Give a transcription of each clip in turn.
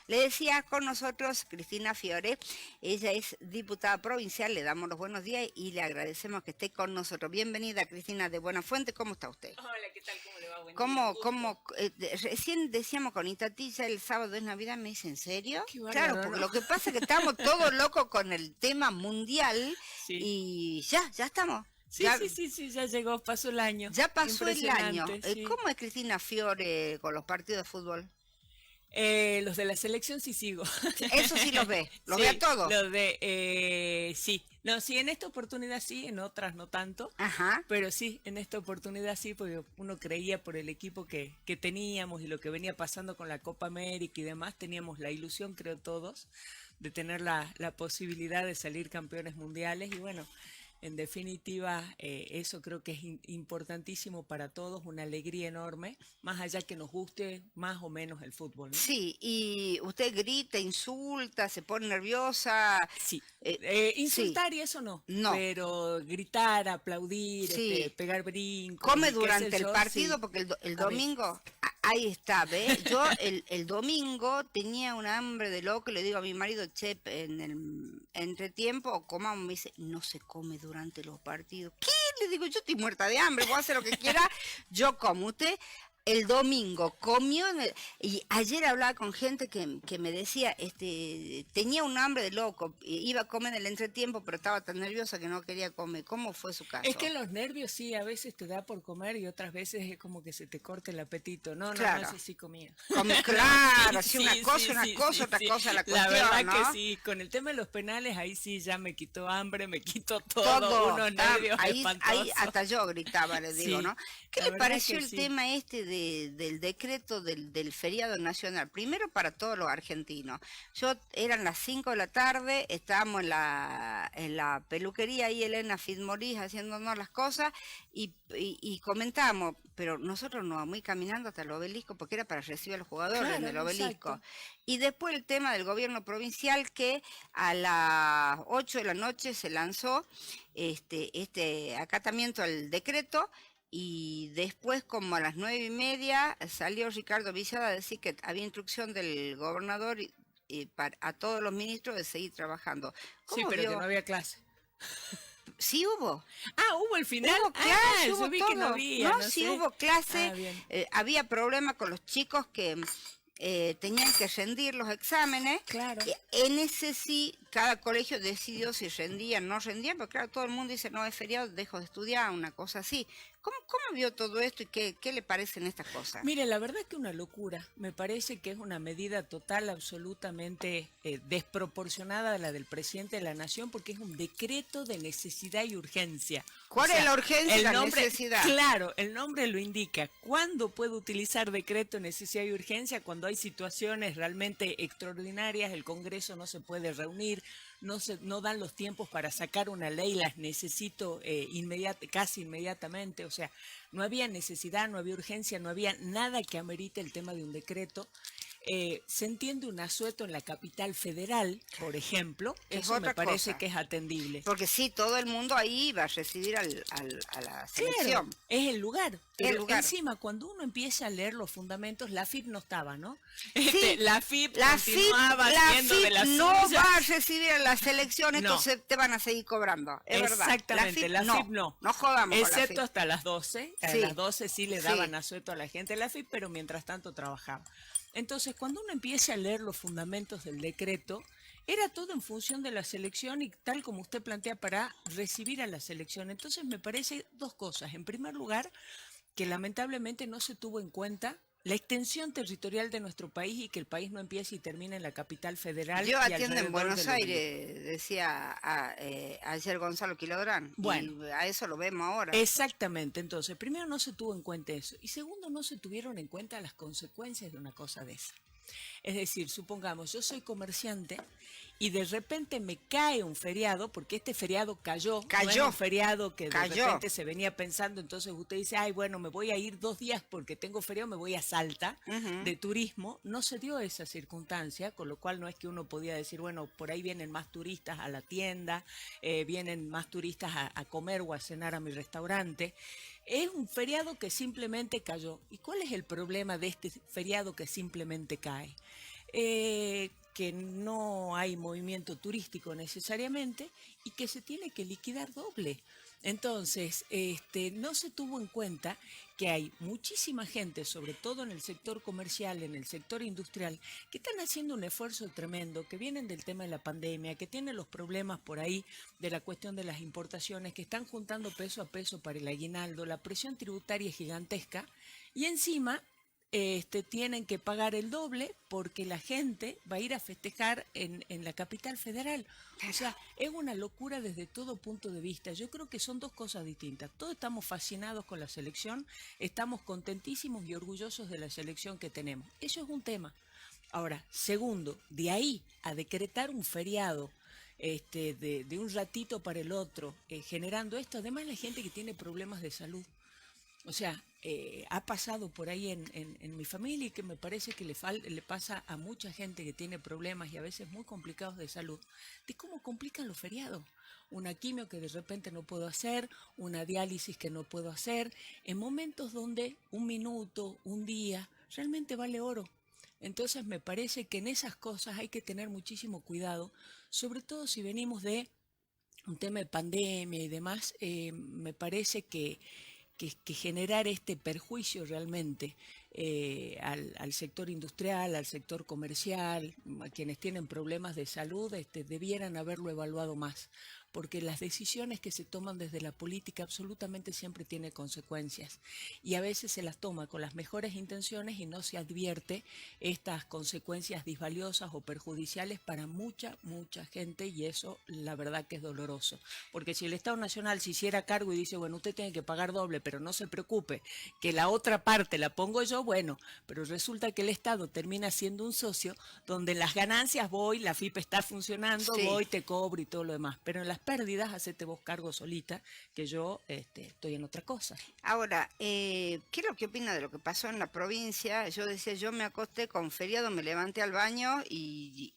Le decía con nosotros Cristina Fiore, ella es diputada provincial, le damos los buenos días y le agradecemos que esté con nosotros. Bienvenida Cristina de Buenafuente, ¿cómo está usted? Hola, ¿qué tal? ¿Cómo le va? Buen día, un ¿Cómo, gusto. recién decíamos con Itatilla el sábado es Navidad, me dice, ¿en serio? Qué Claro, bárbaro, porque ¿no? lo que pasa es que estamos todos locos con el tema mundial Sí. y ya estamos. Sí, Ya, sí, sí, sí, ya llegó, pasó el año. ya pasó el año. Impresionante, sí. ¿Cómo es Cristina Fiore con los partidos de fútbol? Los de la selección sí sigo. Eso sí los ve a Sí, todos. los de, sí. No, sí, en esta oportunidad sí, en otras no tanto. Ajá. Pero sí, en esta oportunidad sí, porque uno creía por el equipo que teníamos y lo que venía pasando con la Copa América y demás, teníamos la ilusión, creo todos, de tener la posibilidad de salir campeones mundiales y bueno, en definitiva, eso creo que es importantísimo para todos, una alegría enorme, más allá que nos guste más o menos el fútbol, ¿no? Sí, y usted grita, insulta, se pone nerviosa. Sí, Sí, insultar y eso no, no, pero gritar, aplaudir, sí. pegar brincos Come y qué sé durante el yo, partido sí, porque el a veces. domingo, ahí está, ¿ve? Yo el domingo tenía un hambre de loco, le digo a mi marido, che, en el entretiempo, comamos, me dice, no se come durante los partidos. ¿Qué? Le digo, yo estoy muerta de hambre, voy a hacer lo que quiera, yo como. Usted el domingo comió y ayer hablaba con gente que me decía, tenía un hambre de loco, iba a comer en el entretiempo, pero estaba tan nerviosa que no quería comer. ¿Cómo fue su Es que caso? los nervios sí, a veces te da por comer y otras veces es como que se te corta el apetito. No, no, no, Claro. eso sí comía. Come, No, claro, sí, así sí, sí, una sí, cosa, sí, otra sí. cosa la La cuestión, verdad que ¿no? sí, con el tema de los penales ahí sí ya me quitó hambre, me quitó todo, Todo, unos nervios ahí espantosos. hasta yo gritaba, le digo, Sí, ¿no? ¿Qué la le verdad pareció que el sí. tema del decreto del feriado nacional? Primero para todos los argentinos. Eran las 5 de la tarde, estábamos en la peluquería ahí, Elena Fitmoris, haciéndonos las cosas, y comentábamos, pero nosotros nos vamos a ir caminando hasta el obelisco, porque era para recibir a los jugadores en Claro, el obelisco. exacto. Y después el tema del gobierno provincial, que a las 8 de la noche se lanzó este acatamiento al decreto, y después como a las 9:30 salió Ricardo Villada a decir que había instrucción del gobernador a todos los ministros de seguir trabajando. Sí, ¿Cómo pero que no vio? había clase. Sí hubo. Ah, ¿hubo el final? Hubo Ah, clase, yo hubo vi que no todo. No, había, no sí sé. hubo clase. Ah, bien. Había problema con los chicos que tenían que rendir los exámenes. Claro. En ese sí, cada colegio decidió si rendían o no rendían, porque claro, todo el mundo dice, no, es feriado, dejo de estudiar, una cosa así. ¿Cómo vio todo esto y qué le parecen estas cosas? Mire, la verdad que una locura. Me parece que es una medida total, absolutamente desproporcionada a la del presidente de la Nación, porque es un decreto de necesidad y urgencia. O ¿Cuál es sea, la urgencia y el la nombre, necesidad? claro, el nombre lo indica. ¿Cuándo puede utilizar decreto de necesidad y urgencia? Cuando hay situaciones realmente extraordinarias, el Congreso no se puede reunir, no dan los tiempos para sacar una ley, las necesito casi inmediatamente. O sea, no había necesidad, no había urgencia, no había nada que amerite el tema de un decreto. Se entiende un asueto en la capital federal, por ejemplo, Que es eso me otra parece cosa. que es atendible. Porque sí, todo el mundo ahí iba a recibir a la Claro, selección. es el lugar, Es el pero lugar. encima cuando uno empieza a leer los fundamentos, la FIP no estaba, ¿no? Sí, La FIP la FIP, continuaba la haciendo de FIP las no suyas. va a recibir a la selección, No, entonces te van a seguir cobrando. Es verdad. exactamente, la FIP No, no. no jodamos con la Excepto FIP. hasta las 12. A Sí, las 12 sí le sí. daban asueto a la gente de la FIP, pero mientras tanto trabajaba. Entonces, cuando uno empieza a leer los fundamentos del decreto, era todo en función de la selección y tal como usted plantea para recibir a la selección. Entonces, me parece dos cosas. En primer lugar, que lamentablemente no se tuvo en cuenta la extensión territorial de nuestro país y que el país no empiece y termine en la capital federal Yo y atiendo en alrededor Buenos del obelisco. Aires, decía ayer Gonzalo Quilodrán, Bueno, y a eso lo vemos ahora. exactamente, entonces, primero no se tuvo en cuenta eso y segundo no se tuvieron en cuenta las consecuencias de una cosa de esa. Es decir, supongamos, yo soy comerciante y de repente me cae un feriado, porque este feriado cayó, no es Cayó, un feriado que de cayó. repente se venía pensando, entonces usted dice, ay, bueno, me voy a ir 2 días porque tengo feriado, me voy a Salta Ujú. de turismo. No se dio esa circunstancia, con lo cual no es que uno podía decir, bueno, por ahí vienen más turistas a la tienda, vienen más turistas a comer o a cenar a mi restaurante. Es un feriado que simplemente cayó. ¿Y cuál es el problema de este feriado que simplemente cae? que no hay movimiento turístico necesariamente y que se tiene que liquidar doble. Entonces, no se tuvo en cuenta que hay muchísima gente, sobre todo en el sector comercial, en el sector industrial, que están haciendo un esfuerzo tremendo, que vienen del tema de la pandemia, que tienen los problemas por ahí de la cuestión de las importaciones, que están juntando peso a peso para el aguinaldo, la presión tributaria es gigantesca y encima tienen que pagar el doble porque la gente va a ir a festejar en la capital federal. O sea, es una locura desde todo punto de vista. Yo creo que son dos cosas distintas. Todos estamos fascinados con la selección, estamos contentísimos y orgullosos de la selección que tenemos. Eso es un tema. Ahora, segundo, de ahí a decretar un feriado de un ratito para el otro, generando esto, además la gente que tiene problemas de salud. O sea, ha pasado por ahí en mi familia y que me parece que le pasa a mucha gente que tiene problemas y a veces muy complicados de salud, de cómo complican los feriados. Una quimio que de repente no puedo hacer, una diálisis que no puedo hacer, en momentos donde un minuto, un día, realmente vale oro. Entonces me parece que en esas cosas hay que tener muchísimo cuidado, sobre todo si venimos de un tema de pandemia y demás, me parece que generar este perjuicio realmente al sector industrial, al sector comercial, a quienes tienen problemas de salud, debieran haberlo evaluado más, porque las decisiones que se toman desde la política absolutamente siempre tienen consecuencias y a veces se las toma con las mejores intenciones y no se advierte estas consecuencias disvaliosas o perjudiciales para mucha gente y eso la verdad que es doloroso, porque si el Estado Nacional se hiciera cargo y dice, bueno, usted tiene que pagar doble, pero no se preocupe, que la otra parte la pongo yo, bueno, pero resulta que el Estado termina siendo un socio donde las ganancias voy, la FIP está funcionando, Sí. voy, te cobro y todo lo demás, pero en las pérdidas, hacete vos cargo solita, que yo estoy en otra cosa. Ahora, ¿qué es lo que opina de lo que pasó en la provincia? Yo decía, yo me acosté con feriado, me levanté al baño y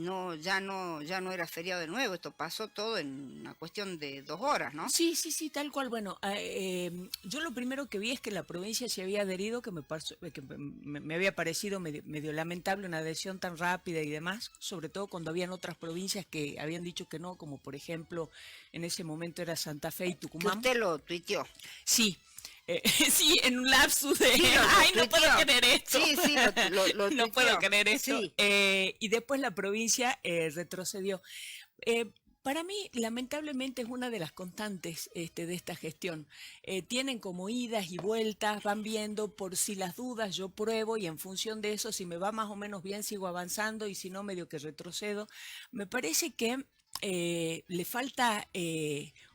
no, ya no era feriado de nuevo. Esto pasó todo en una cuestión de 2 horas, ¿no? Sí, tal cual. Bueno, yo lo primero que vi es que la provincia se había adherido, que me había parecido medio lamentable una adhesión tan rápida y demás, sobre todo cuando habían otras provincias que habían dicho que no, como por ejemplo en ese momento era Santa Fe y Que Tucumán. usted lo tuiteó. Sí, sí, en un lapsus de, Sí, ay, no tuiteó. puedo creer esto. Sí, lo No puedo tuiteó. creer esto. Sí. Y después la provincia retrocedió. Eh, para mí, lamentablemente, es una de las constantes de esta gestión. Tienen como idas y vueltas, van viendo por si las dudas, yo pruebo y en función de eso, si me va más o menos bien, sigo avanzando y si no, medio que retrocedo. Me parece que le falta,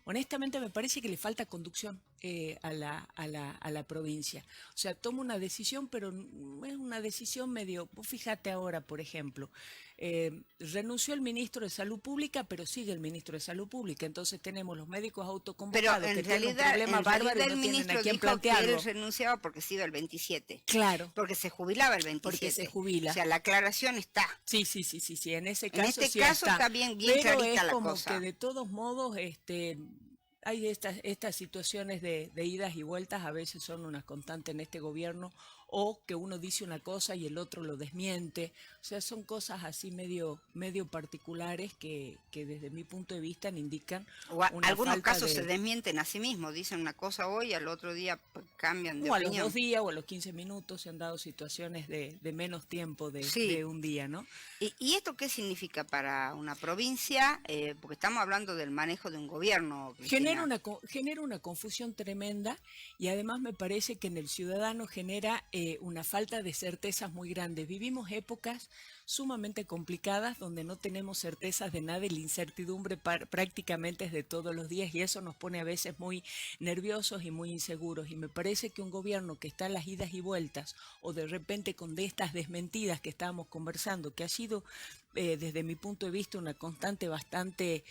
honestamente me parece que le falta conducción a la provincia. O sea, toma una decisión, pero es una decisión medio, vos fíjate ahora, por ejemplo, renunció el ministro de Salud Pública, pero sigue el ministro de Salud Pública. Entonces tenemos los médicos Pero autoconvocados que tienen un problema bárbaro y el no tienen ministro a quién dijo que plantearlo. él renunciaba porque se iba el 27. Claro. Porque se jubilaba el 27. Porque se jubila. O sea, la aclaración está. Sí, en ese caso En este sí caso está bien pero clarita es la como cosa. que de todos modos hay estas situaciones de idas y vueltas, a veces son una constante en este gobierno, o que uno dice una cosa y el otro lo desmiente. O sea, son cosas así medio particulares que desde mi punto de vista indican una Algunos falta casos de... se desmienten a sí mismos, dicen una cosa hoy, al otro día cambian de O a los opinión. 2 días o a los 15 minutos se han dado situaciones de menos tiempo Sí. de un día, ¿no? ¿Y esto qué significa para una provincia? Porque estamos hablando del manejo de un gobierno, Cristina. Genera una confusión tremenda y además me parece que en el ciudadano genera una falta de certezas muy grande. Vivimos épocas sumamente complicadas donde no tenemos certezas de nada y la incertidumbre prácticamente es de todos los días y eso nos pone a veces muy nerviosos y muy inseguros y me parece que un gobierno que está a las idas y vueltas o de repente con de estas desmentidas que estábamos conversando, que ha sido desde mi punto de vista una constante bastante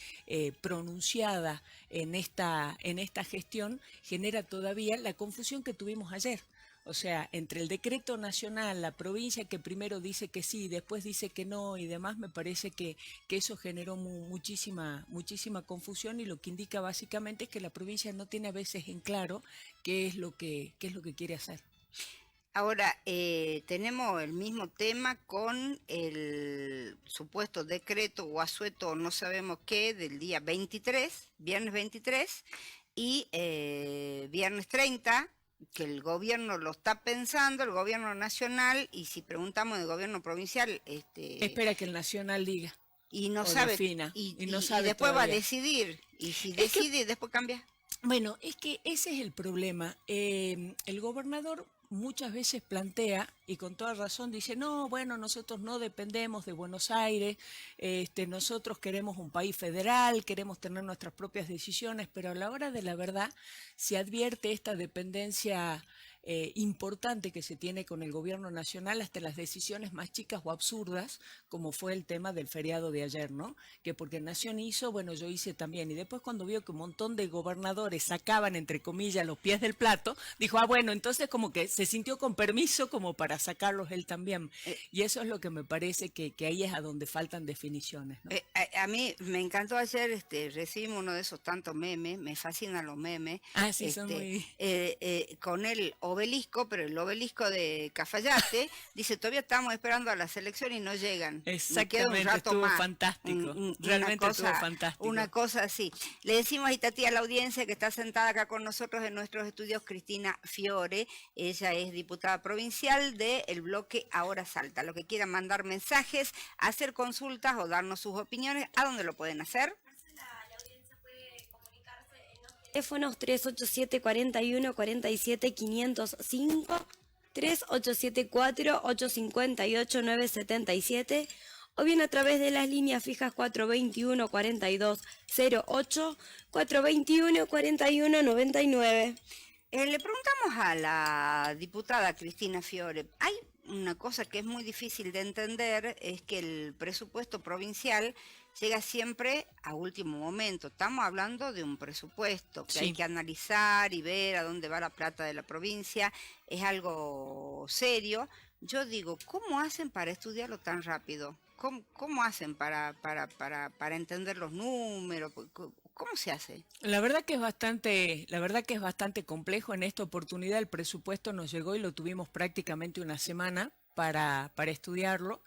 pronunciada en esta gestión, genera todavía la confusión que tuvimos ayer. O sea, entre el decreto nacional, la provincia que primero dice que sí, después dice que no y demás, me parece que eso generó muchísima confusión y lo que indica básicamente es que la provincia no tiene a veces en claro qué es lo que quiere hacer. Ahora, tenemos el mismo tema con el supuesto decreto o asueto, no sabemos qué, del día 23, viernes 23 y viernes 30, que el gobierno lo está pensando, el gobierno nacional, y si preguntamos del gobierno provincial, Espera que el Nacional diga y no o sabe, defina y, y no y sabe después va a todavía. decidir, y si Es que decide, después cambia. Bueno, es que ese es el problema. El gobernador muchas veces plantea, y con toda razón dice, no, bueno, nosotros no dependemos de Buenos Aires, nosotros queremos un país federal, queremos tener nuestras propias decisiones, pero a la hora de la verdad se advierte esta dependencia importante que se tiene con el gobierno nacional hasta las decisiones más chicas o absurdas, como fue el tema del feriado de ayer, ¿no? Que porque Nación hizo, bueno, yo hice también. Y después cuando vio que un montón de gobernadores sacaban, entre comillas, los pies del plato, dijo, ah, bueno, entonces como que se sintió con permiso como para sacarlos él también. Eh, Y eso es lo que me parece que ahí es a donde faltan definiciones, ¿no? a mí me encantó ayer, recibimos uno de esos tantos memes, me fascinan los memes, Ah, sí, son muy... con el obelisco, pero el obelisco de Cafayate, dice, todavía estamos esperando a la selección y no llegan, me queda un Exactamente, rato estuvo más, fantástico, realmente estuvo fantástico. una cosa así. Le decimos a Itatí, a la audiencia que está sentada acá con nosotros en nuestros estudios, Cristina Fiore, ella es diputada provincial del bloque Ahora Salta. Lo que quieran mandar mensajes, hacer consultas o darnos sus opiniones, ¿a dónde lo pueden hacer? Teléfonos 387 41 47 505, 3874 858 977 o bien a través de las líneas fijas 421 4208, 421 41 99. Le preguntamos a la diputada Cristina Fiore, hay una cosa que es muy difícil de entender, es que el presupuesto provincial llega siempre a último momento. Estamos hablando de un presupuesto que hay Sí. que analizar y ver a dónde va la plata de la provincia, es algo serio. Yo digo, ¿cómo hacen para estudiarlo tan rápido? ¿Cómo hacen para entender los números? ¿Cómo se hace? La verdad que es bastante complejo. En esta oportunidad el presupuesto nos llegó y lo tuvimos prácticamente una semana para estudiarlo.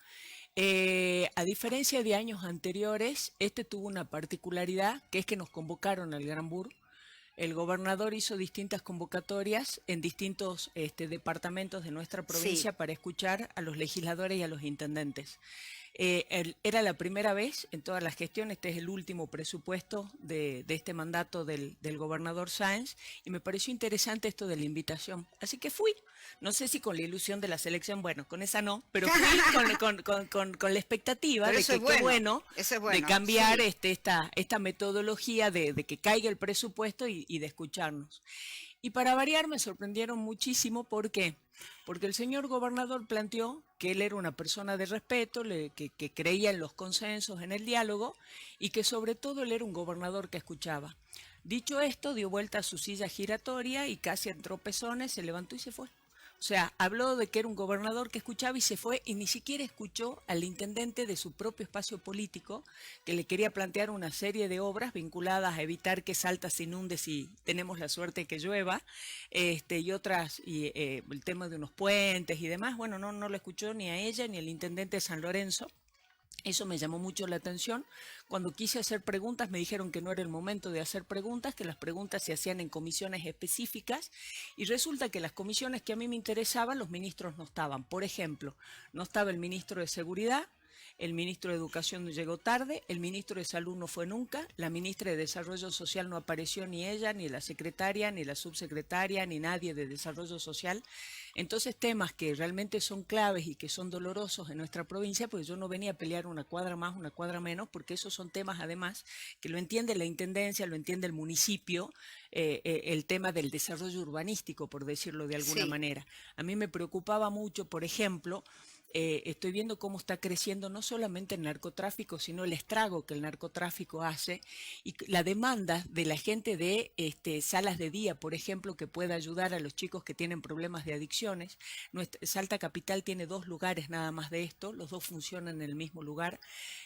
A diferencia de años anteriores, este tuvo una particularidad, que es que nos convocaron al Gran Bur. El gobernador hizo distintas convocatorias en distintos departamentos de nuestra Sí, provincia para escuchar a los legisladores y a los intendentes. Era la primera vez en todas las gestiones, este es el último presupuesto de este mandato del gobernador Sáenz, y me pareció interesante esto de la invitación. Así que fui, no sé si con la ilusión de la selección, bueno, con esa no, pero fui con la expectativa pero de eso es que qué bueno, bueno eso es de bueno, cambiar sí. esta metodología de que caiga el presupuesto y de escucharnos. Y para variar me sorprendieron muchísimo, ¿por qué? Porque el señor gobernador planteó que él era una persona de respeto, que creía en los consensos, en el diálogo, y que sobre todo él era un gobernador que escuchaba. Dicho esto, dio vuelta a su silla giratoria y casi en tropezones se levantó y se fue. O sea, habló de que era un gobernador que escuchaba y se fue, y ni siquiera escuchó al intendente de su propio espacio político, que le quería plantear una serie de obras vinculadas a evitar que Salta se inunde si tenemos la suerte de que llueva, y otras, y el tema de unos puentes y demás. Bueno, no lo escuchó ni a ella ni al intendente de San Lorenzo. Eso me llamó mucho la atención. Cuando quise hacer preguntas me dijeron que no era el momento de hacer preguntas, que las preguntas se hacían en comisiones específicas, y resulta que las comisiones que a mí me interesaban los ministros no estaban. Por ejemplo, no estaba el ministro de Seguridad, el ministro de Educación llegó tarde, el ministro de Salud no fue nunca, la ministra de Desarrollo Social no apareció, ni ella, ni la secretaria, ni la subsecretaria, ni nadie de Desarrollo Social. Entonces, temas que realmente son claves y que son dolorosos en nuestra provincia, pues yo no venía a pelear una cuadra más, una cuadra menos, porque esos son temas además que lo entiende la intendencia, lo entiende el municipio, el tema del desarrollo urbanístico, por decirlo de alguna Sí, manera. A mí me preocupaba mucho, por ejemplo, estoy viendo cómo está creciendo no solamente el narcotráfico, sino el estrago que el narcotráfico hace y la demanda de la gente de salas de día, por ejemplo, que pueda ayudar a los chicos que tienen problemas de adicciones. Salta Capital tiene 2 lugares nada más de esto, los 2 funcionan en el mismo lugar.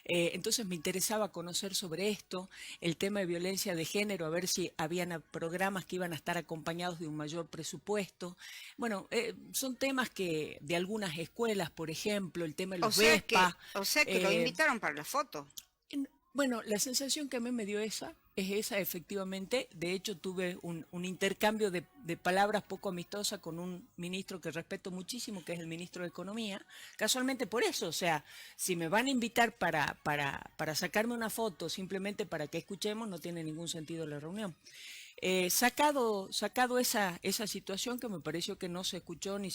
Entonces me interesaba conocer sobre esto, el tema de violencia de género, a ver si habían programas que iban a estar acompañados de un mayor presupuesto. Bueno, son temas que de algunas escuelas, por ejemplo, el tema de los Vespa. O sea que lo invitaron para la foto. Bueno, la sensación que a mí me dio es esa efectivamente. De hecho, tuve un intercambio de palabras poco amistosa con un ministro que respeto muchísimo, que es el ministro de Economía. Casualmente por eso, o sea, si me van a invitar para sacarme una foto simplemente para que escuchemos, no tiene ningún sentido la reunión. Sacado esa situación que me pareció que no se escuchó ni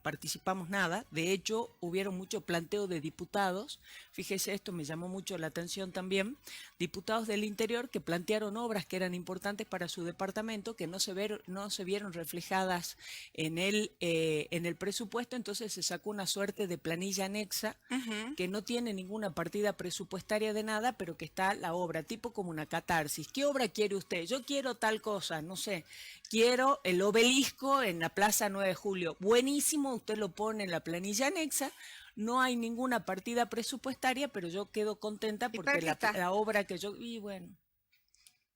participamos nada. De hecho, hubieron mucho planteo de diputados. Fíjese, esto me llamó mucho la atención también. Diputados del interior que plantearon obras que eran importantes para su departamento, que no se vieron reflejadas en el presupuesto. Entonces se sacó una suerte de planilla anexa que no tiene ninguna partida presupuestaria de nada, pero que está la obra, tipo como una catarsis. ¿Qué obra quiere usted? Yo quiero tal cosa, no sé, quiero el obelisco en la Plaza 9 de Julio. Buenísimo, usted lo pone en la planilla anexa, no hay ninguna partida presupuestaria, pero yo quedo contenta porque la obra que yo... Y bueno...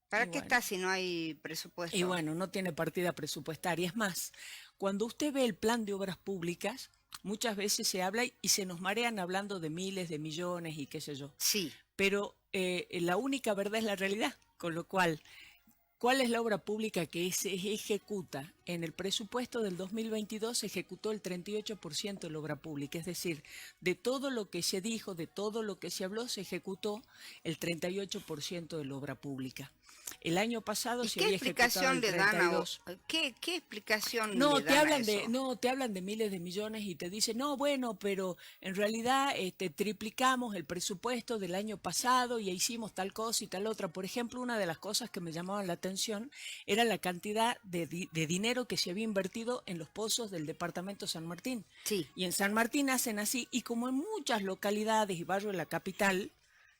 ¿Para qué está si no hay presupuesto? Y bueno, no tiene partida presupuestaria. Es más, cuando usted ve el plan de obras públicas, muchas veces se habla y se nos marean hablando de miles de millones y qué sé yo. Sí. Pero la única verdad es la realidad, con lo cual... ¿Cuál es la obra pública que se ejecuta? En el presupuesto del 2022 se ejecutó el 38% de la obra pública, es decir, de todo lo que se dijo, de todo lo que se habló, se ejecutó el 38% de la obra pública. El año pasado se había ejecutado el 32%. ¿Qué explicación No, le dan a eso? te hablan de miles de millones y te dicen, no, bueno, pero en realidad triplicamos el presupuesto del año pasado y hicimos tal cosa y tal otra. Por ejemplo, una de las cosas que me llamaban la atención era la cantidad de dinero que se había invertido en los pozos del departamento San Martín. Sí. Y en San Martín hacen así, y como en muchas localidades y barrios de la capital,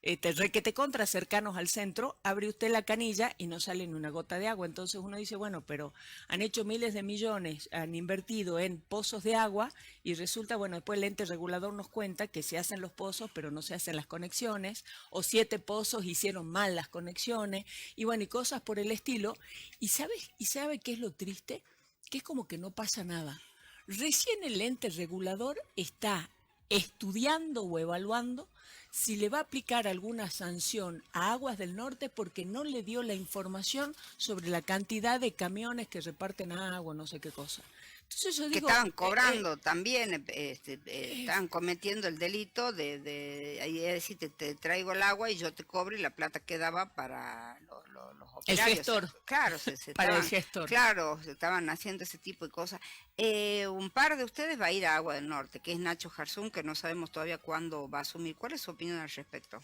requete contra cercanos al centro, abre usted la canilla y no sale ni una gota de agua. Entonces uno dice, bueno, pero han hecho miles de millones, han invertido en pozos de agua y resulta, bueno, después el ente regulador nos cuenta que se hacen los pozos pero no se hacen las conexiones, o 7 pozos hicieron mal las conexiones, y bueno, y cosas por el estilo. ¿Y sabe qué es lo triste? Que es como que no pasa nada. Recién el ente regulador está estudiando o evaluando si le va a aplicar alguna sanción a Aguas del Norte porque no le dio la información sobre la cantidad de camiones que reparten agua, no sé qué cosa. Entonces yo digo, que estaban cobrando también, estaban cometiendo el delito de es decir, te traigo el agua y yo te cobro y la plata quedaba para los operarios. El gestor. Claro, para el gestor. Claro, se estaban haciendo ese tipo de cosas. Un par de ustedes va a ir a Agua del Norte, que es Nacho Jarzún, que no sabemos todavía cuándo va a asumir. ¿Cuál es su opinión al respecto?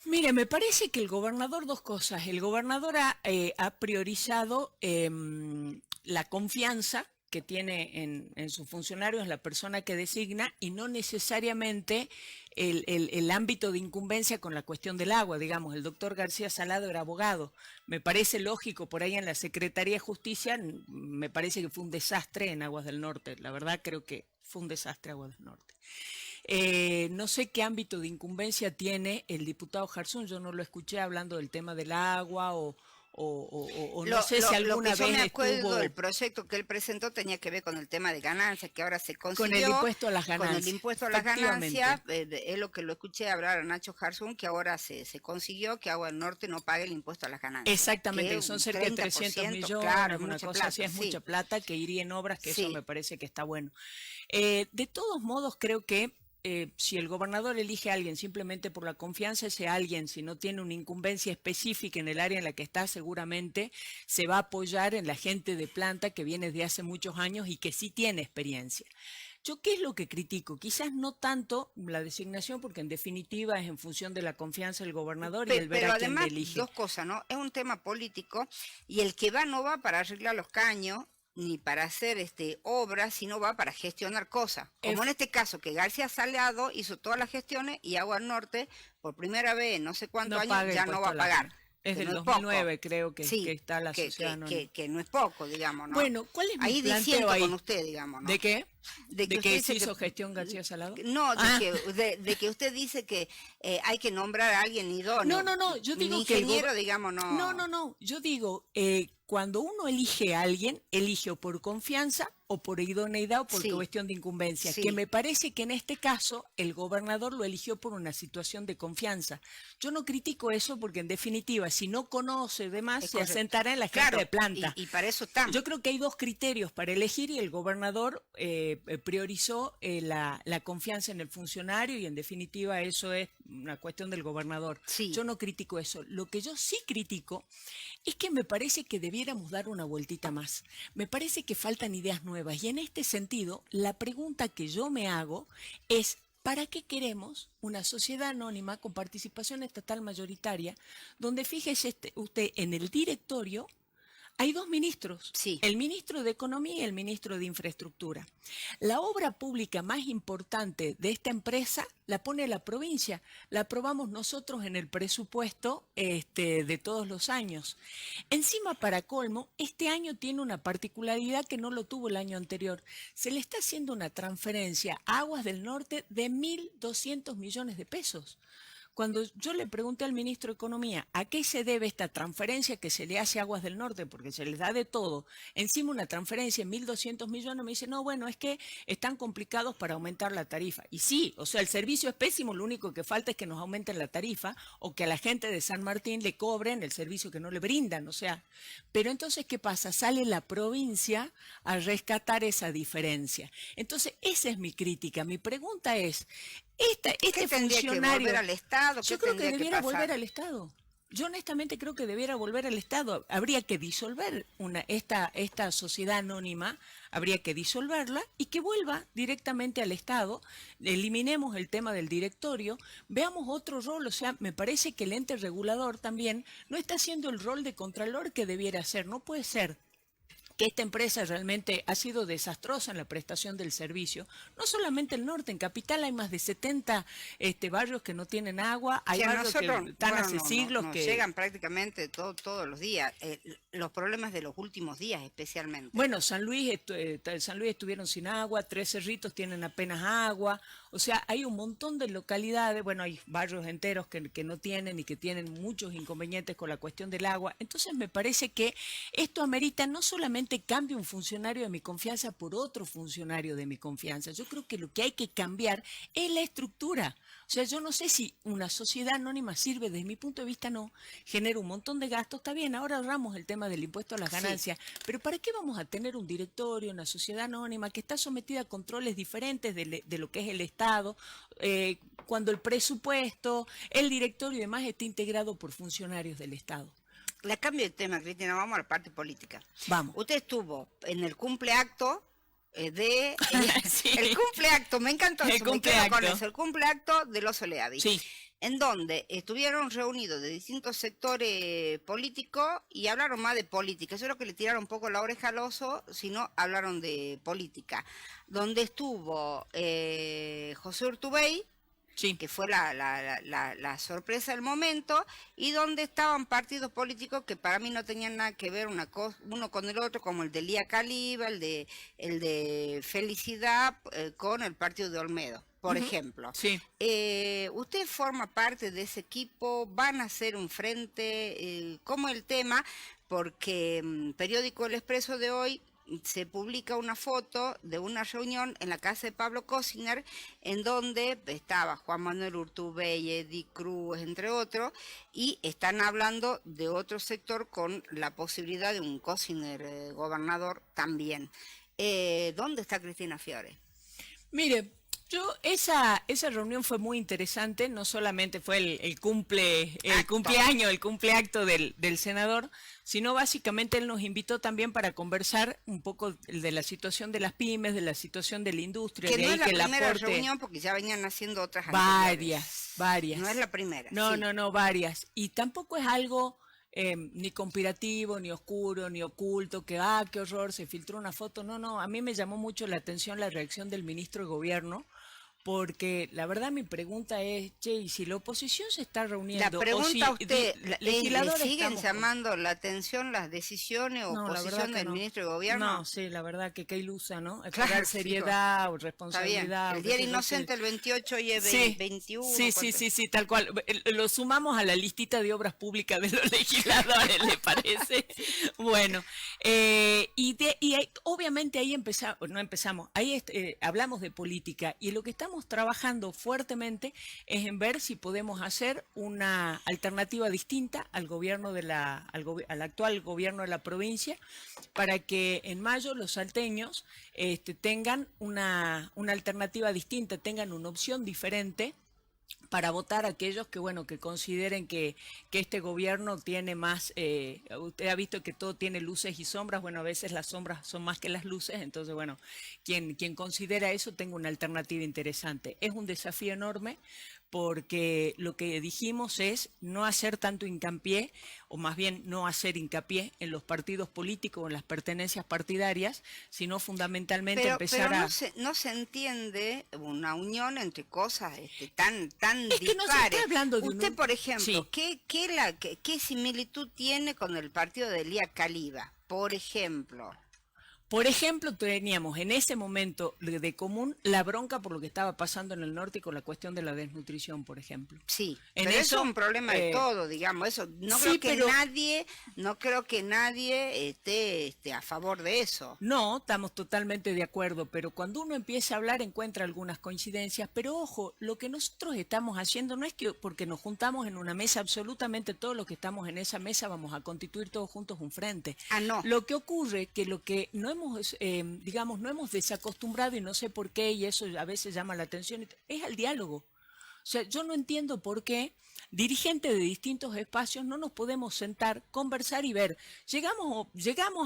Mire, me parece que el gobernador, 2 cosas. El gobernador ha priorizado la confianza que tiene en sus funcionarios, en la persona que designa, y no necesariamente el ámbito de incumbencia con la cuestión del agua. Digamos, el doctor García Salado era abogado. Me parece lógico, por ahí en la Secretaría de Justicia, me parece que fue un desastre en Aguas del Norte. La verdad creo que fue un desastre Aguas del Norte. No sé qué ámbito de incumbencia tiene el diputado Jarzún, yo no lo escuché hablando del tema del agua o no sé si alguna vez yo me acuerdo estuvo... del proyecto que él presentó tenía que ver con el tema de ganancias, que ahora se consiguió. Con el impuesto a las ganancias. Con el impuesto a las ganancias, es lo que lo escuché hablar a Nacho Jarzún, que ahora se consiguió que Agua del Norte no pague el impuesto a las ganancias. Exactamente, que son cerca de 300 millones, claro, una cosa plata, así, es mucha plata que iría en obras, que sí. Eso me parece que está bueno. De todos modos, creo que si el gobernador elige a alguien simplemente por la confianza, ese alguien, si no tiene una incumbencia específica en el área en la que está, seguramente se va a apoyar en la gente de planta que viene de hace muchos años y que sí tiene experiencia. ¿Yo qué es lo que critico? Quizás no tanto la designación, porque en definitiva es en función de la confianza del gobernador y el ver a quién elige. 2 cosas, ¿no? Es un tema político y el que va no va para arreglar los caños, ni para hacer obras, sino va para gestionar cosas. Como en este caso, que García Salado hizo todas las gestiones y Agua Norte, por primera vez en no sé cuántos años, ya no va a pagar. Es del no 2009, creo que sí, está la sociedad anónima. Que no es poco, digamos, ¿no? Bueno, ¿cuál es mi ahí planteo diciendo ahí? Con usted, digamos, ¿no? ¿De qué? ¿De que se hizo que, gestión García Salado? No, de que usted dice que hay que nombrar a alguien idóneo. No, yo digo que ingeniero, digamos, no. No, yo digo, cuando uno elige a alguien, elige o por confianza o por idoneidad o por cuestión de incumbencia, que me parece que en este caso el gobernador lo eligió por una situación de confianza. Yo no critico eso porque en definitiva, si no conoce demás, se asentará en la gente de planta. Y para eso estamos. Yo creo que hay dos criterios para elegir y el gobernador priorizó la confianza en el funcionario y en definitiva eso es una cuestión del gobernador. Sí. Yo no critico eso. Lo que yo sí critico es que me parece que debiéramos dar una vueltita más. Me parece que faltan ideas nuevas y en este sentido la pregunta que yo me hago es ¿para qué queremos una sociedad anónima con participación estatal mayoritaria donde fíjese usted en el directorio hay dos ministros, el ministro de Economía y el ministro de Infraestructura. La obra pública más importante de esta empresa la pone la provincia, la aprobamos nosotros en el presupuesto de todos los años. Encima, para colmo, este año tiene una particularidad que no lo tuvo el año anterior. Se le está haciendo una transferencia a Aguas del Norte de 1.200 millones de pesos. Cuando yo le pregunté al ministro de Economía a qué se debe esta transferencia que se le hace a Aguas del Norte, porque se les da de todo, encima una transferencia de 1.200 millones, me dice, no, bueno, es que están complicados para aumentar la tarifa. Y sí, o sea, el servicio es pésimo, lo único que falta es que nos aumenten la tarifa o que a la gente de San Martín le cobren el servicio que no le brindan, o sea. Pero entonces, ¿qué pasa? Sale la provincia a rescatar esa diferencia. Entonces, esa es mi crítica. Mi pregunta es, ¿Qué tendría que volver al Estado? Yo creo que debiera volver al Estado. Yo honestamente creo que debiera volver al Estado. Habría que disolver esta sociedad anónima, habría que disolverla y que vuelva directamente al Estado. Eliminemos el tema del directorio, veamos otro rol. O sea, me parece que el ente regulador también no está haciendo el rol de contralor que debiera hacer. No puede ser que esta empresa realmente ha sido desastrosa en la prestación del servicio. No solamente el norte, en Capital hay más de 70 barrios que no tienen agua, hay barrios que están hace siglos que llegan prácticamente todos los días, los problemas de los últimos días especialmente. Bueno, San Luis estuvieron sin agua, Tres Cerritos tienen apenas agua, o sea, hay un montón de localidades, bueno, hay barrios enteros que no tienen y que tienen muchos inconvenientes con la cuestión del agua. Entonces me parece que esto amerita no solamente cambie un funcionario de mi confianza por otro funcionario de mi confianza. Yo creo que lo que hay que cambiar es la estructura. O sea, yo no sé si una sociedad anónima sirve, desde mi punto de vista no, genera un montón de gastos, está bien, ahora ahorramos el tema del impuesto a las ganancias, pero ¿para qué vamos a tener un directorio, una sociedad anónima que está sometida a controles diferentes de lo que es el Estado, cuando el presupuesto, el directorio y demás está integrado por funcionarios del Estado? Le cambio de tema, Cristina, vamos a la parte política. Vamos. Usted estuvo en el cumpleacto Sí. El cumpleacto, me encantó eso, me quedo con eso, el cumpleacto de los Soleavi. Sí. En donde estuvieron reunidos de distintos sectores políticos y hablaron más de política. Eso es lo que le tiraron un poco la oreja al oso, sino hablaron de política. Donde estuvo José Urtubey, que fue la sorpresa del momento, y donde estaban partidos políticos que para mí no tenían nada que ver uno con el otro, como el de Lía Caliba, el de Felicidad, con el partido de Olmedo, por ejemplo. Sí. ¿Usted forma parte de ese equipo? ¿Van a hacer un frente? ¿Cómo el tema? Porque periódico El Expreso de hoy se publica una foto de una reunión en la casa de Pablo Cosiner, en donde estaba Juan Manuel Urtubey, Eddie Cruz, entre otros, y están hablando de otro sector con la posibilidad de un Cosiner gobernador también. ¿Dónde está Cristina Fiore? Mire, esa reunión fue muy interesante, no solamente fue el cumpleacto del senador, sino básicamente él nos invitó también para conversar un poco de la situación de las pymes, de la situación de la industria. Que de no ahí es la que primera aporte... reunión, porque ya venían haciendo otras varias. No es la primera. No, varias. Y tampoco es algo ni conspirativo, ni oscuro, ni oculto, que qué horror, se filtró una foto. No, a mí me llamó mucho la atención la reacción del ministro de Gobierno, porque la verdad mi pregunta es, che, ¿y si la oposición se está reuniendo? La pregunta a usted, ¿le legisladores siguen llamando la atención las decisiones o posición del ministro de Gobierno? No, sí, la verdad que qué ilusa, ¿no? Claro, Esperar seriedad o responsabilidad. El Día del Inocente el 28 y el 21. Sí, tal cual. Lo sumamos a la listita de obras públicas de los legisladores, ¿le parece? Bueno, obviamente ahí hablamos de política, y lo que estamos trabajando fuertemente es en ver si podemos hacer una alternativa distinta al gobierno al actual gobierno de la provincia, para que en mayo los salteños tengan una alternativa distinta, tengan una opción diferente para votar a aquellos que consideren que este gobierno tiene más, usted ha visto que todo tiene luces y sombras, a veces las sombras son más que las luces, entonces quien considera eso tenga una alternativa interesante. Es un desafío enorme, porque lo que dijimos es no hacer tanto hincapié, o más bien no hacer hincapié en los partidos políticos o en las pertenencias partidarias, sino fundamentalmente empezar a... No se entiende una unión entre cosas tan es que no se está hablando de usted, por ejemplo, sí. ¿qué similitud tiene con el partido de Elías Caliba, por ejemplo? Por ejemplo, teníamos en ese momento de común la bronca por lo que estaba pasando en el norte con la cuestión de la desnutrición, por ejemplo. Sí, pero eso es un problema de todo, digamos, eso. No creo que nadie esté a favor de eso. No, estamos totalmente de acuerdo, pero cuando uno empieza a hablar encuentra algunas coincidencias. Pero ojo, lo que nosotros estamos haciendo no es que porque nos juntamos en una mesa, absolutamente todos los que estamos en esa mesa vamos a constituir todos juntos un frente. No. Lo que ocurre que lo que no hemos desacostumbrado, y no sé por qué, y eso a veces llama la atención, es al diálogo. O sea, yo no entiendo por qué dirigentes de distintos espacios no nos podemos sentar, conversar y ver. Llegamos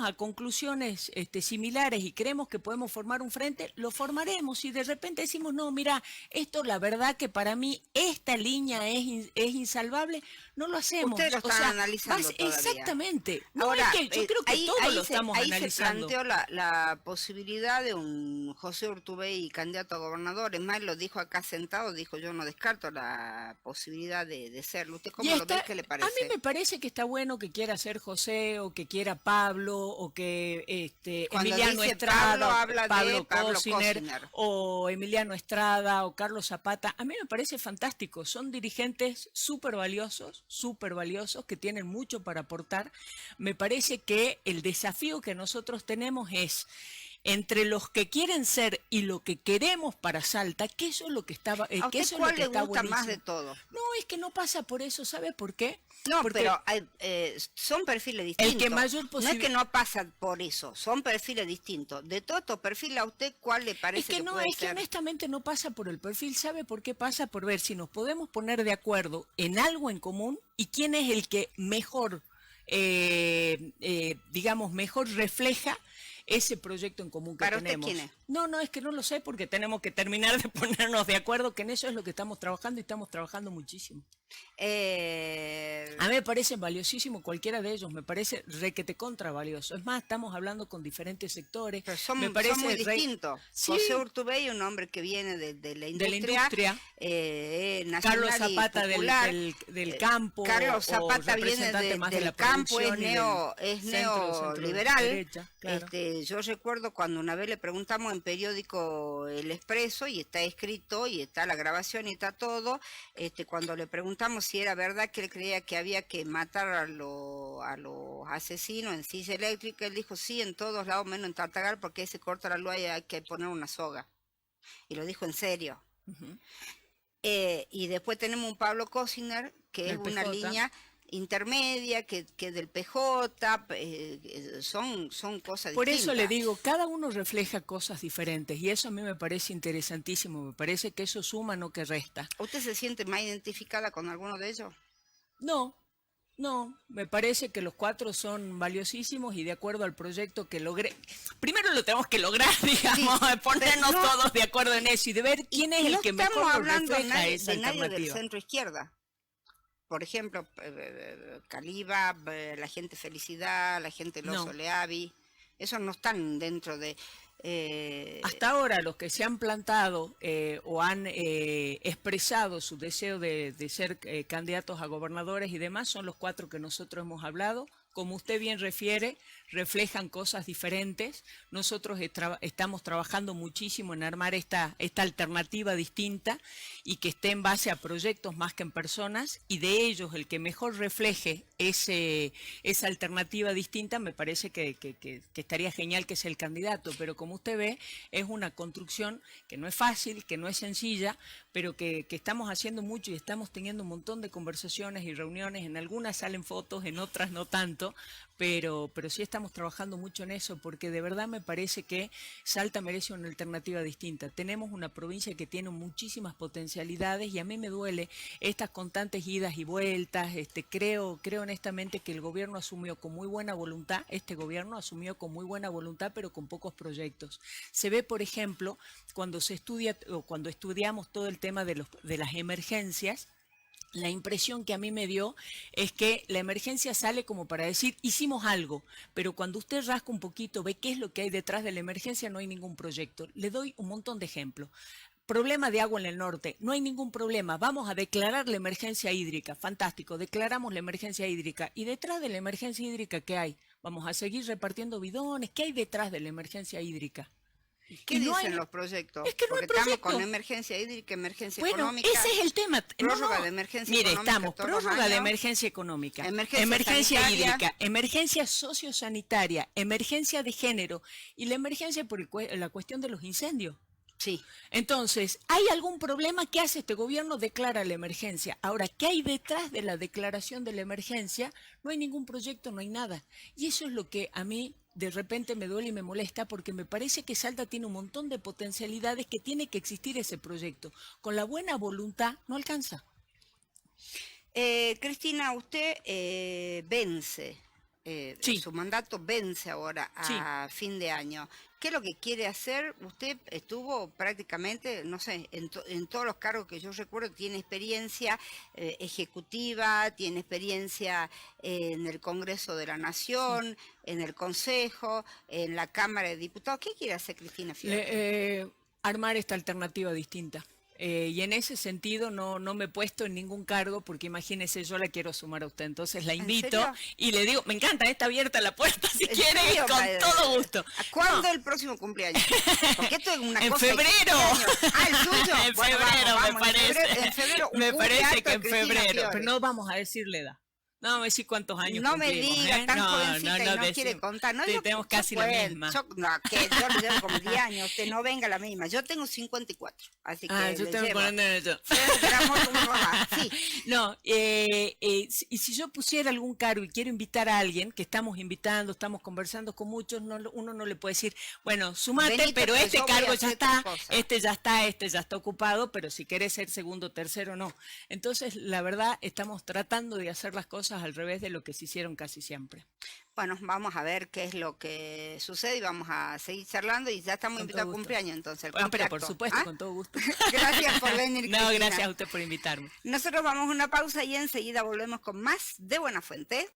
a conclusiones similares y creemos que podemos formar un frente, lo formaremos. Y de repente decimos, no, mira, esto la verdad que para mí esta línea es insalvable, no lo hacemos. Ustedes lo están analizando todavía. Exactamente. No, ahora, es que yo creo que todos lo estamos analizando. Se planteó la posibilidad de un José Urtubey candidato a gobernador. Es más, lo dijo acá sentado, dijo, yo no descarto la posibilidad de serlo. ¿Usted cómo lo ve? ¿Qué le parece? A mí me parece que está bueno que quiera ser José, o que quiera Pablo, o que Emiliano Estrada, Pablo Cosiner, o Emiliano Estrada, o Carlos Zapata. A mí me parece fantástico. Son dirigentes súper valiosos, que tienen mucho para aportar. Me parece que el desafío que nosotros tenemos es, entre los que quieren ser y lo que queremos para Salta, que eso es lo que estaba, ¿A usted cuál le gusta más de todo? No, es que no pasa por eso, ¿sabe por qué? No, porque pero son perfiles distintos. El que mayor no es que no pasa por eso, son perfiles distintos. De todos estos perfiles, ¿a usted cuál le parece que puede ser? Que honestamente no pasa por el perfil. ¿Sabe por qué pasa? Por ver si nos podemos poner de acuerdo en algo en común y quién es el que mejor, mejor refleja ese proyecto en común que tenemos. ¿Para usted quién es? No, es que no lo sé, porque tenemos que terminar de ponernos de acuerdo, que en eso es lo que estamos trabajando, y estamos trabajando muchísimo. A mí me parece valiosísimo cualquiera de ellos, me parece requete contra valioso. Es más, estamos hablando con diferentes sectores. Pero son muy distintos. Sí. José Urtubey, un hombre que viene de la industria. Carlos Zapata del campo. Carlos Zapata viene del campo, es neoliberal. Claro. Yo recuerdo cuando una vez le preguntamos en periódico El Expreso, y está escrito, y está la grabación, y está todo, cuando le preguntamos si era verdad que él creía que había que matar a los asesinos en silla eléctrica, él dijo, sí, en todos lados, menos en Tartagal, porque ahí se corta la luz y hay que poner una soga. Y lo dijo en serio. Uh-huh. Y después tenemos un Pablo Cosiner, que es una línea intermedia, que del PJ, son cosas distintas. Por eso le digo, cada uno refleja cosas diferentes, y eso a mí me parece interesantísimo, me parece que eso suma, no que resta. ¿Usted se siente más identificada con alguno de ellos? No, me parece que los cuatro son valiosísimos, y de acuerdo al proyecto que logré, primero lo tenemos que lograr, digamos, ponernos todos de acuerdo en eso, y de ver quién es el que mejor refleja esa alternativa. No estamos hablando de nadie del centro izquierda. por ejemplo, Caliba, la gente Felicidad, la gente Los No. Oleavi, esos no están dentro de... Hasta ahora los que se han plantado o han expresado su deseo de ser candidatos a gobernadores y demás son los 4 que nosotros hemos hablado. Como usted bien refiere, reflejan cosas diferentes. Nosotros estamos trabajando muchísimo en armar esta alternativa distinta y que esté en base a proyectos más que en personas, y de ellos el que mejor refleje esa alternativa distinta me parece que estaría genial que sea el candidato, pero como usted ve es una construcción que no es fácil, que no es sencilla, pero que estamos haciendo mucho y estamos teniendo un montón de conversaciones y reuniones. En algunas salen fotos, en otras no tanto, pero sí estamos trabajando mucho en eso, porque de verdad me parece que Salta merece una alternativa distinta. Tenemos una provincia que tiene muchísimas potencialidades y a mí me duele estas constantes idas y vueltas. Creo honestamente que el gobierno asumió con muy buena voluntad, pero con pocos proyectos. Se ve, por ejemplo, cuando se estudia o cuando estudiamos todo el tema de las emergencias. La impresión que a mí me dio es que la emergencia sale como para decir, hicimos algo, pero cuando usted rasca un poquito, ve qué es lo que hay detrás de la emergencia, no hay ningún proyecto. Le doy un montón de ejemplos. Problema de agua en el norte, no hay ningún problema, vamos a declarar la emergencia hídrica, fantástico, declaramos la emergencia hídrica. ¿Y detrás de la emergencia hídrica qué hay? Vamos a seguir repartiendo bidones, ¿qué hay detrás de la emergencia hídrica? ¿Qué Y dicen no hay- los proyectos? Es que no hay Porque estamos proyecto. con emergencia hídrica, emergencia Bueno, económica. ese es el tema. Prórroga de emergencia Mire, económica estamos todos los prórroga de años. emergencia económica, Emergencia emergencia sanitaria. hídrica, emergencia sociosanitaria, emergencia de género y la emergencia por la cuestión de los incendios. Sí. Entonces, ¿hay algún problema? ¿Qué hace este gobierno? Declara la emergencia. Ahora, ¿qué hay detrás de la declaración de la emergencia? No hay ningún proyecto, no hay nada. Y eso es lo que a mí de repente me duele y me molesta, porque me parece que Salta tiene un montón de potencialidades, que tiene que existir ese proyecto. Con la buena voluntad no alcanza. Cristina, usted vence, Sí. su mandato vence ahora a fin de año. ¿Qué es lo que quiere hacer? Usted estuvo prácticamente, no sé, en todos los cargos que yo recuerdo, tiene experiencia ejecutiva, tiene experiencia en el Congreso de la Nación, en el Consejo, en la Cámara de Diputados. ¿Qué quiere hacer Cristina Fierro? Armar esta alternativa distinta. Y en ese sentido no me he puesto en ningún cargo, porque imagínese, yo la quiero sumar a usted, entonces la invito serio? y le digo, me encanta, está abierta la puerta, si ¿En quiere, serio, con madre? todo gusto. ¿Cuándo el próximo cumpleaños? Porque esto es una En cosa de febrero. 15 años. Ah, ¿el suyo? En Bueno, febrero, vamos, me en parece. En febrero, un Me cumple parece alto que de en Cristina febrero, Fiore. pero no vamos a decirle edad. No vamos a decir cuántos años No me cumplimos, diga, tan No, jovencita y no quiere decimos. contar. No, Sí, tenemos casi la pues, misma. Yo le llevo como 10 años, usted no venga la misma. Yo tengo 54, así que Yo le tengo que llevo. poner en eso. Éramos como rojas, sí. No, y si yo pusiera algún cargo y quiero invitar a alguien, que estamos invitando, estamos conversando con muchos, uno no le puede decir, bueno, sumate, Venite, pero que este yo voy a cargo ya hacer está, otra cosa. este ya está ocupado, pero si querés ser segundo, tercero, no. Entonces, la verdad, estamos tratando de hacer las cosas al revés de lo que se hicieron casi siempre. Bueno, vamos a ver qué es lo que sucede y vamos a seguir charlando y ya estamos Con invitados todo al gusto. cumpleaños entonces. el Pero por cumpleaños. supuesto, ¿Ah? con todo gusto. Gracias por venir, No, Cristina. gracias a usted por invitarme. Nosotros vamos a una pausa y enseguida volvemos con más de Buena Fuente.